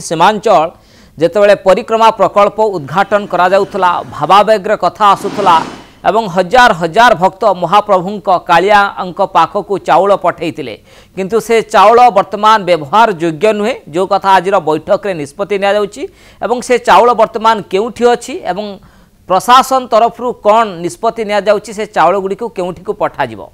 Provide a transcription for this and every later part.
सीमांचल जेतेबेले परिक्रमा प्रकल्प उद्घाटन करा जाउथला भावावेगर कथा आसुथला एवं हजार हजार भक्त महाप्रभु कालिया पाखक चाउल पठेइतिले किंतु से चाउल वर्तमान व्यवहार योग्य नुहे जो कथा आज बैठक रे निष्पत्ति निया जाउची एवं से चाउल वर्तमान केउठी अछि एवं प्रशासन तरफ कौन निष्पत्ति निया जाउची से चाउल गुडी को केउठी को पठा जिवो।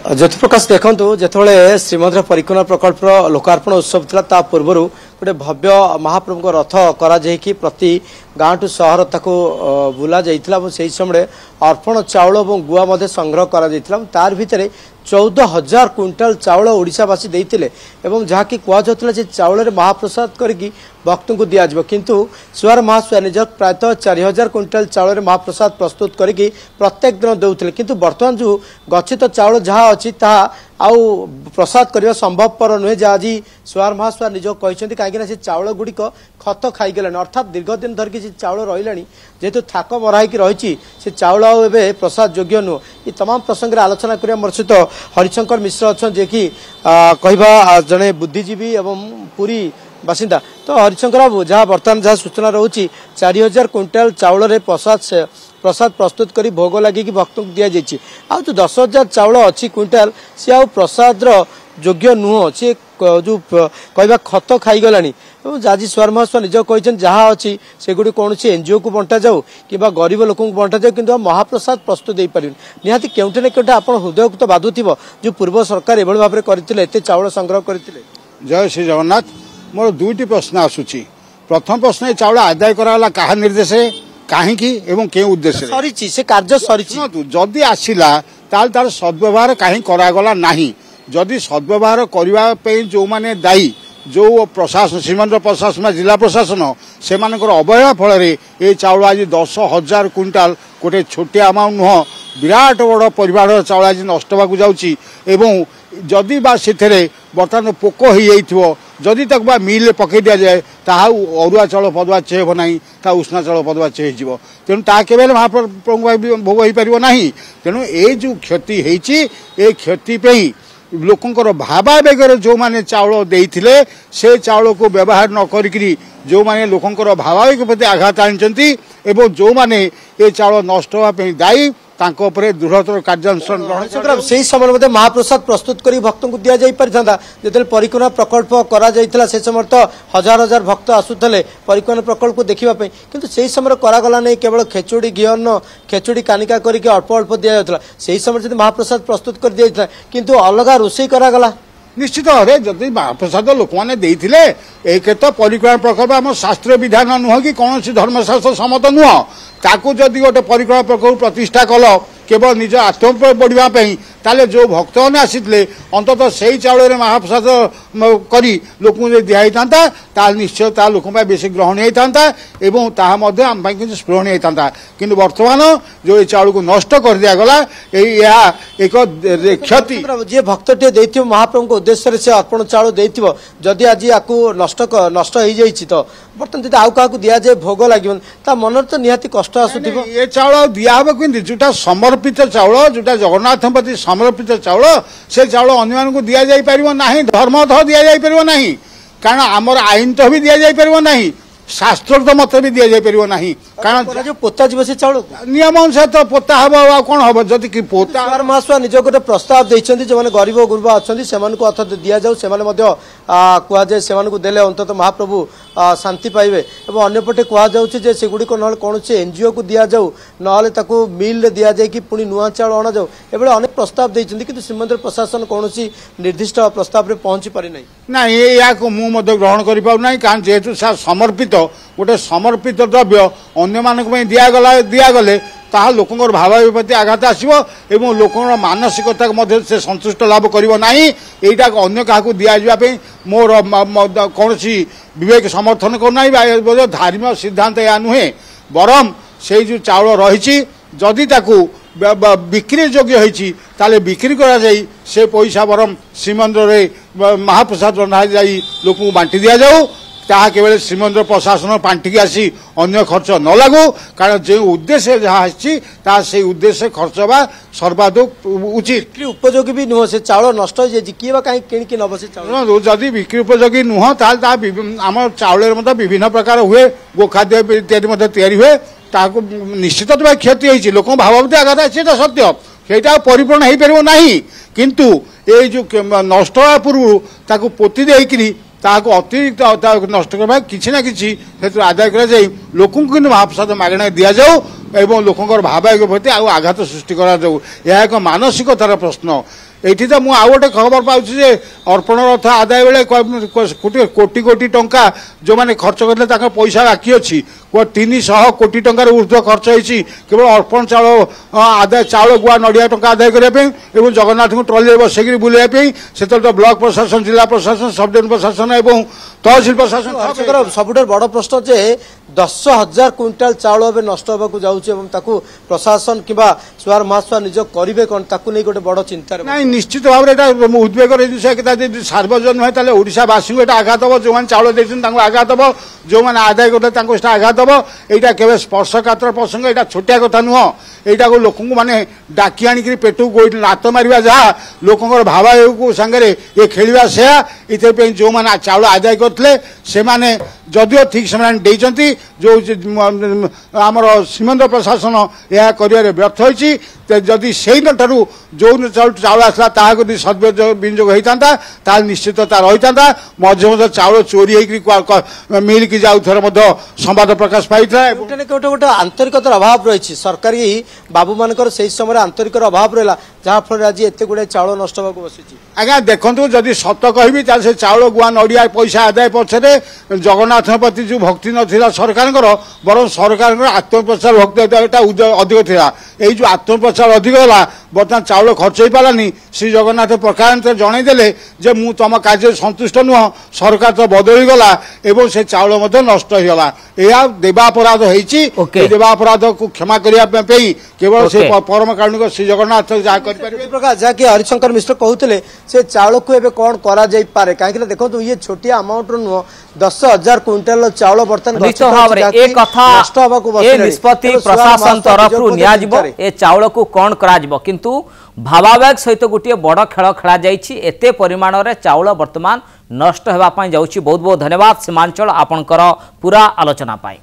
ज्योति प्रकाश देखु जिते श्रीमंदिर परिक्रमा प्रकल्प लोकार्पण उत्सव था पूर्व गोटे भव्य महाप्रभु रथ करा प्रति गाँव टू सहर ताको बुला जाइथिला से समय अर्पण चाउल और गुआ संग्रह करा तार भितर 14,000 क्विंटाल चाउल ओडिशावासी देइथिले एवं जहाँकि कहला जे चाउल महाप्रसाद करके भक्त को दिया जाबो किंतु सुवार महास्वामी निज प्रायतः 4,000 क्विंटाल चाउल महाप्रसाद प्रस्तुत करके प्रत्येक दिन देउथिले किंतु वर्तमान जो गच्छित चाउल जहाँ अच्छी ताहा आउ प्रसाद करने संभवपर नुहे जहाँ आज सुवार महास्वामी निज कहते कहीं से चाउल गुड़िक खत खाईगलानी अर्थात दीर्घ दिन धरिकी से चाउल रहा जेहेतु थाक मराई रही से चाउल आए प्रसाद योग्य नुह ये तमाम प्रसंग में आलोचना करिया मोर सहित हरिशंकर मिश्र अच्छा जे कि कहवा जड़े बुद्धिजीवी एवं पुरी बासिंदा तो हरिशंकर बाबू जहाँ बर्तमान जहाँ सूचना रोचे 4,000 क्विंटाल चाउल प्रसाद प्रस्तुत करी भोग लगे भक्त को दि जाइए आ जो 10,000 चाउल अच्छी क्विंटाल सी आ प्रसाद योग्य नुह सी जो कहवा खत खाईगलानी आज सुवार महास्वामी निज कहते जहाँ अच्छी से गुड़ी कौन एनजीओ को बंटा जाऊ कि गरीब लोक बंटा जाऊ कि महाप्रसाद प्रस्तुत दे पारे निहाती केउटे न केउटे आप हृदय को तो बाधुथिबो जो पूर्व सरकार एभली भाव करथिले एते चाउल संग्रह करथिले। जय श्री जगन्नाथ मोर दुईटी प्रश्न आसुची प्रथम प्रश्न चाउल आदाय कराला कहा निर्देश कहीं एवं के उद्देश्य सरी से कार्य सरी जदि आसला तार सद्व्यवहार कहीं करागला नहीं जदि सद्व्यवहार करने जो माने दायी जो प्रशासन श्रीमंदिर प्रशासन जिला प्रशासन से अवहेला फल ये चाउल आज 10,000 क्विंटाल गोटे छोटिया अमाउंट नुह विराट बड़ परिवार चाउल आज नष्ट होगा जाऊँगी एवं जदि बा से बर्तमान पोक हो जाइथिबो जदि तक बा मिल पकई दि जाए ताहा अरुआ चाउल पदुआ चेहब ना ता उष्णा चाउल पदुआ चेह तेणु ता केवल महाप्रभु भोग हो पार ना तेणु ये जो क्षति होती क्षति लोकंर भावावेगर जो माने चाउल देइथिले से चाउल को व्यवहार न करी जो माने लोकंर भावावेग प्रति आघात आनी एवं जो माने ये चाउल नष्ट होगा दायी दृढ़तर कार्यानुष्ठान ग्रहण से समय महाप्रसाद प्रस्तुत कर भक्त को दि जाता जो परिक्रमा प्रकल्प करा से समय तो हजार हजार भक्त आसुले परिक्रमा प्रकल्प को देखापी किंतु से समय करागला नहीं केवल खेचुड़ी घीअन्न खेचुड़ी कानिका करके अल्प अल्प दि जाता से समय महाप्रसाद प्रस्तुत कर दि जाता किंतु अलग रोषे करागला निश्चित भाव जदि महाप्रसाद लोक मैंने एक तो परिक्रमा प्रकल्प आम शास्त्रीय विधान नुह कि कौन धर्मशास्त्र सम्मत नुह ताकू जदि गोटे परिक्रमा प्रकल्प प्रतिष्ठा कल केवल निज आत्म बढ़ापी ताले जो भक्त मैंने आसी अंततः से चाउल महाप्रसाद करी लोक दिखाई निश्चय ता लोक बेसी ग्रहण होता एवं आम स्पृहणीय होता कि बर्तमान जो ये चाउल को नष्ट कर दिगला एक क्षति जी भक्त टे महाप्रभु उद्देश्य से अर्पण चाउल देथिबो जदि आज याकू नष्ट हो जाइछि तो बर्तमान जब आउ क्या दि जाए भोग लगे ता मन तो निहाती कष्ट आसुथिबो ये चाउल दिहब कि जोटा समर्पित चाउल जोटा जगन्नाथ प्रति समर्पित चाउल से चाउल अन्य को दि जाई परिबो नाही धर्मतः दि जाई परिबो नाही कारण आमर आईन तो भी दि जाई परिबो नाही शास्त्रोक्त मत भी दि जाई परिबो नाही कारण जो पोता जीव से चाउल नियम अनुसार तो पोता हम आ कौन हम जदि कि पोता महास्वामी निज गोटे प्रस्ताव देइछन्ति जो माने गरीब गुरुबा अछन्ति सेमान को अर्थ दिया जाऊ सेमान मध्य कुआ जाए सेमान को देले अंतत महाप्रभु शांति पाइबे एवं अन्यपटे कुआ जाउछि जे सेगुडी को नहल कोन से एनजीओ को दिया जाऊ नहले ताको मिल रे दिया जाए कि पुनी नुआ चाउल आना जाऊ एबळे अनेक प्रस्ताव देइछन्ति किंतु श्रीमंदिर प्रशासन कोनोसी निर्दिष्ट प्रस्ताव रे पहुंची पारि नै ना ये या को मु मध्य ग्रहण करि पाउ नै कारण जेहेतु सा समर्पित गोटे समर्पित द्रव्य अन्य मानक में दिया गले ताहा लोकंर भाव प्रति आघात आसो एवं लोकर मानसिकता से संतुष्ट लाभ करना यहीटा अन्य क्या दिजापी मोर कौन विवेक समर्थन करना धार्मिक सिद्धांत या नुहे बरम से जो चाउल रही जदि ताकू बिक्री योग्य होती ताले बिक्री करा जाई से पैसा बरम श्रीमंदिर महाप्रसाद रंधा जाई लोक बांटी दि जाऊ ତାହା କେବଳ ଶ୍ରୀମନ୍ଦିର ପ୍ରଶାସନ ପାଣ୍ଠିକି ଆସି ଅନ୍ୟ ଖର୍ଚ୍ଚ ନ ଲାଗୁ, କାରଣ ଯେଉଁ ଉଦ୍ଦେଶ୍ୟ ଯାହା ଆସିଛି ତାହା ସେଇ ଉଦ୍ଦେଶ୍ୟ ଖର୍ଚ୍ଚ ହେବା ସର୍ବାଧିକ ଉଚିତ। ବିକ୍ରି ଉପଯୋଗୀ ବି ନୁହଁ, ସେ ଚାଉଳ ନଷ୍ଟ ହେଇଯାଇଛି, କିଏ ବା କାହିଁ କିଣିକି ନବ ସେ ଚାଉଳ? ଯଦି ବିକ୍ରି ଉପଯୋଗୀ ନୁହଁ ତାହେଲେ ତାହା ଆମ ଚାଉଳରେ ମଧ୍ୟ ବିଭିନ୍ନ ପ୍ରକାର ହୁଏ, ଗୋଖାଦ୍ୟ ଇତ୍ୟାଦି ମଧ୍ୟ ତିଆରି ହୁଏ, ତାହାକୁ ନିଶ୍ଚିତ ଭାବେ କ୍ଷତି ହେଇଛି, ଲୋକଙ୍କ ଭାବାବୃତ୍ତି ଆଘାତ ଅଛି, ସେଇଟା ସତ୍ୟ, ସେଇଟା ଆଉ ପରିପୂର୍ଣ୍ଣ ହେଇପାରିବ ନାହିଁ। କିନ୍ତୁ ଏଇ ଯେଉଁ ନଷ୍ଟ ହେବା ପୂର୍ବରୁ ତାକୁ ପୋତି ଦେଇକିରି ତାହାକୁ ଅତିରିକ୍ତ ନଷ୍ଟ କରିବା କିଛି ନା କିଛି ସେଥିରୁ ଆଦାୟ କରାଯାଇ ଲୋକଙ୍କୁ କିନ୍ତୁ ମହାପ୍ରସାଦ ମାଗଣାରେ ଦିଆଯାଉ ଏବଂ ଲୋକଙ୍କର ଭାବାବେଗ ପ୍ରତି ଆଉ ଆଘାତ ସୃଷ୍ଟି କରାଯାଉ, ଏହା ଏକ ମାନସିକତାର ପ୍ରଶ୍ନ। ଏଇଠି ତ ମୁଁ ଆଉ ଗୋଟେ ଖବର ପାଉଛି ଯେ ଅର୍ପଣ ରଥ ଆଦାୟ ବେଳେ କୋଟି କୋଟି ଟଙ୍କା ଯେଉଁମାନେ ଖର୍ଚ୍ଚ କରିଥିଲେ ତାଙ୍କର ପଇସା ବାକି ଅଛି, 300 କୋଟି ଟଙ୍କାର ଊର୍ଦ୍ଧ୍ୱ ଖର୍ଚ୍ଚ ହେଇଛି କେବଳ ଅର୍ପଣ ଚାଉଳ ଆଦାୟ, ଚାଉଳ ଗୁଆ ନଡ଼ିଆ ଟଙ୍କା ଆଦାୟ କରିବା ପାଇଁ ଏବଂ ଜଗନ୍ନାଥଙ୍କୁ ଟ୍ରଲିରେ ବସେଇକିରି ବୁଲାଇବା ପାଇଁ। ସେତେବେଳେ ତ ବ୍ଲକ ପ୍ରଶାସନ, ଜିଲ୍ଲା ପ୍ରଶାସନ, ସବ୍ ଡିଭିଜନ ପ୍ରଶାସନ ଏବଂ ତହସିଲ ପ୍ରଶାସନ। ସବୁଠାରୁ ବଡ଼ ପ୍ରଶ୍ନ ଯେ 10,000 କୁଇଣ୍ଟାଲ ଚାଉଳ ଏବେ ନଷ୍ଟ ହେବାକୁ ଯାଉଛି ଏବଂ ତାକୁ ପ୍ରଶାସନ କିମ୍ବା ସୁଆର ମହାସୁଆ ନିଜ କରିବେ କ'ଣ, ତାକୁ ନେଇ ଗୋଟେ ବଡ଼ ଚିନ୍ତାରେ। ନାଇଁ, ନିଶ୍ଚିତ ଭାବରେ ଏଇଟା ଉଦ୍ବେଗର ଜିନିଷ। ଯଦି ସାର୍ବଜନୀନ ନୁହେଁ ତାହେଲେ ଓଡ଼ିଶାବାସୀଙ୍କୁ ଏଇଟା ଆଘାତ ହେବ, ଯେଉଁମାନେ ଚାଉଳ ଦେଇଛନ୍ତି ତାଙ୍କୁ ଆଘାତ ହେବ, ଯେଉଁମାନେ ଆଦାୟ କରୁଥିଲେ ତାଙ୍କୁ ସେଟା ଆଘାତ ହେବ। ଏଇଟା କେବେ ସ୍ପର୍ଶକାତର ପ୍ରସଙ୍ଗ, ଏଇଟା ଛୋଟିଆ କଥା ନୁହଁ। ଏଇଟାକୁ ଲୋକଙ୍କୁ ମାନେ ଡାକି ଆଣିକିରି ପେଟକୁ ଲାତ ମାରିବା ଯାହା, ଲୋକଙ୍କର ଭାବାବେଗକୁ ସାଙ୍ଗରେ ଏ ଖେଳିବା ସେୟା। ଏଥିପାଇଁ ଯେଉଁମାନେ ଚାଉଳ ଆଦାୟ କରିଥିଲେ ସେମାନେ ଯଦିଓ ଠିକ୍ ସେମାନେ ଦେଇଛନ୍ତି, ଯେଉଁ ଆମର ଶ୍ରୀମନ୍ଦିର ପ୍ରଶାସନ ଏହା କରିବାରେ ବ୍ୟର୍ଥ ହୋଇଛି। ଯଦି ସେଇଠାରୁ ଯେଉଁ ଚାଉଳ ଆସିଲା ତାହା ଯଦି ସଦ୍ବିନିଯୋଗ ହେଇଥାନ୍ତା ତାହେଲେ ନିଶ୍ଚିତ ତା ରହିଥାନ୍ତା। ମଝିରେ ମଝିରେ ଚାଉଳ ଚୋରି ହେଇକରି ମିଳିକି ଯାଉଥିବାର ମଧ୍ୟ ସମ୍ବାଦ ପ୍ରକାଶ ପାଇଥିଲା। ଗୋଟେ ଆନ୍ତରିକତାର ଅଭାବ ରହିଛି, ସରକାରୀ ବାବୁମାନଙ୍କର ସେହି ସମୟରେ ଆନ୍ତରିକର ଅଭାବ ରହିଲା, ଯାହାଫଳରେ ଆଜି ଏତେ ଗୁଡ଼ାଏ ଚାଉଳ ନଷ୍ଟ ହେବାକୁ ବସିଛି। ଆଜ୍ଞା ଦେଖନ୍ତୁ, ଯଦି ସତ କହିବି ତାହେଲେ ସେ ଚାଉଳ ଗୁଆ ନଡ଼ିଆ ପଇସା ଆଦାୟ ପଛରେ ଜଗନ୍ନାଥଙ୍କ ପ୍ରତି ଯେଉଁ ଭକ୍ତି ନଥିଲା ସରକାରଙ୍କର, ବରଂ ସରକାରଙ୍କର ଆତ୍ମପ୍ରଚାର ଭକ୍ତି ଏଟା ଅଧିକ ଥିଲା। ଏଇ ଯେଉଁ ଆତ୍ମପ୍ରଚାର ଅଧିକ ହେଲା, ବର୍ତ୍ତମାନ ଚାଉଳ ଖର୍ଚ୍ଚ ହେଇପାରିଲାନି। ଶ୍ରୀ ଜଗନ୍ନାଥ ପ୍ରକାରାନ୍ତରେ ଜଣାଇଦେଲେ ଯେ ମୁଁ ତମ କାର୍ଯ୍ୟରେ ସନ୍ତୁଷ୍ଟ ନୁହଁ, ସରକାର ତ ବଦଳିଗଲା ଏବଂ ସେ ଚାଉଳ ମଧ୍ୟ ନଷ୍ଟ ହେଇଗଲା। ଏହା ଦେବାପରାଧ ହେଇଛି। ଦେବାପରାଧକୁ କ୍ଷମା କରିବା ପାଇଁ କେବଳ ସେ ପରମ କାରୁଣିକ ଶ୍ରୀ ଜଗନ୍ନାଥ ଯାହା କରିପାରିବେ। ପ୍ରକାଶ, ଯାହାକି ହରିଶଙ୍କର ମିଶ୍ର କହୁଥିଲେ ସେ ଚାଉଳକୁ ଏବେ କ'ଣ କରାଯାଇପାରେ, କାହିଁକି ନା ଦେଖନ୍ତୁ ଇଏ ଛୋଟିଆ ଆମାଉଣ୍ଟର ନୁହଁ, 10,000 କୁଇଣ୍ଟାଲ ଚାଉଳ ବର୍ତ୍ତମାନ ନିଷ୍ପତ୍ତି ପ୍ରଶାସନ ତରଫରୁ ନିଆଯିବ। ଏ ଚାଉଳକୁ କ'ଣ କରାଯିବ, କିନ୍ତୁ ଭାବାବେଗ ସହିତ ଗୋଟିଏ ବଡ଼ ଖେଳ ଖେଳାଯାଇଛି। ଏତେ ପରିମାଣରେ ଚାଉଳ ବର୍ତ୍ତମାନ ନଷ୍ଟ ହେବା ପାଇଁ ଯାଉଛି। ବହୁତ ବହୁତ ଧନ୍ୟବାଦ ସୀମାଞ୍ଚଳ ଆପଣଙ୍କର ପୁରା ଆଲୋଚନା ପାଇଁ।